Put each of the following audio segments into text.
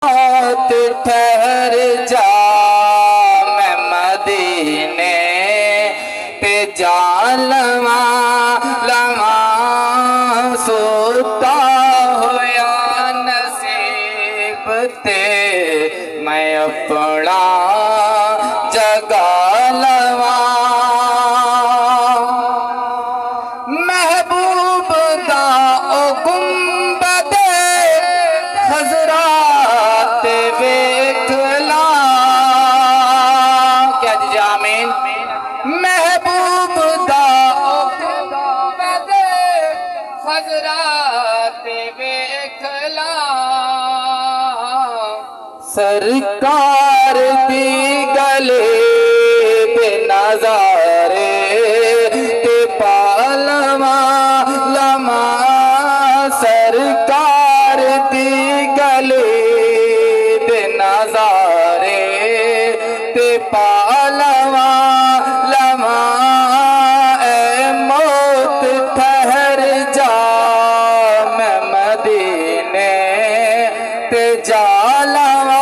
ठहर जा मैं मदीने पे जा लवा लवा सोता होया नसीब ते मैं अपना जगा लवा महबूब दा ओ गुंबदे खजरा वेखला क्या जी आमीन। महबूब दा खजरात वेखला सरकार दी गले पे नजारे ते पालवा लमा सरकार दी गले नजारे ते पालवा लवा ए मौत ठहर जा मैं मदीने ते जा लवा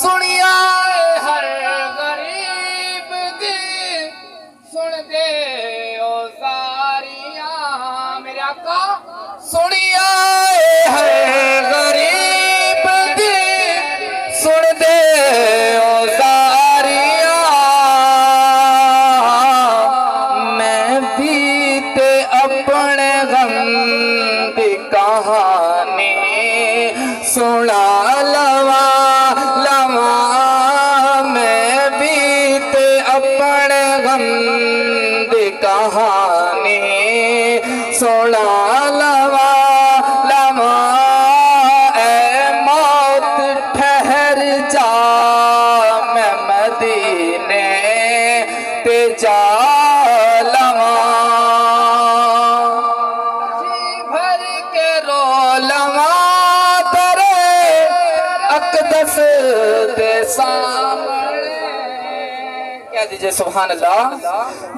सुनिया हर गरीब दी सुन दे ओ सारियां मेरे आका सुनिया हर कहानी सुना लवा लवा मैं बीत अपने गम दी कहानी सुना लवा लवा ए मौत ठहर जा मैं मदीने ते जा लवा अकदस दे सामने क्या दीजिए सुभान अल्लाह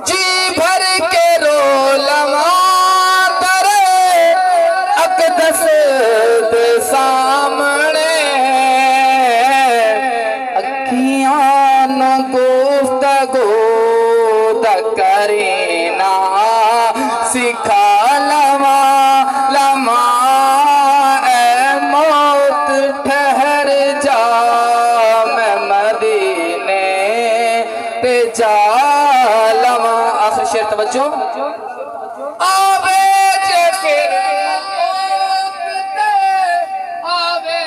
जी भर के रो लवा तेरे अकदस दे सामने अखियां न गुफ्तगू दा करीना सिखा लवा लवा जा लवा आखिर शेर तवज्जो आवे जे फिर आवे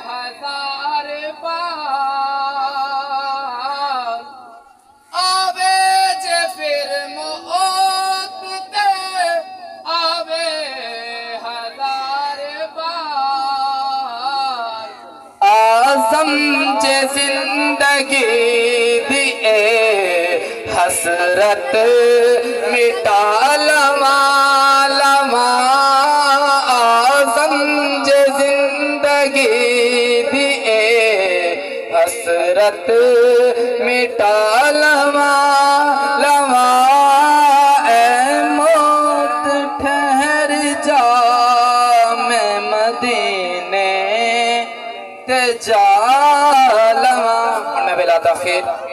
हजार बार आवे जे फिर मौत आवे हजार बार आज़म जे जिंदगी हसरत मिटा लवा लवा आज़म जे जिंदगी दिए हसरत मिटा लवा लवा ए मौत ठहर जा मैं मदीने ते जा लवा मैं बिला ताखीर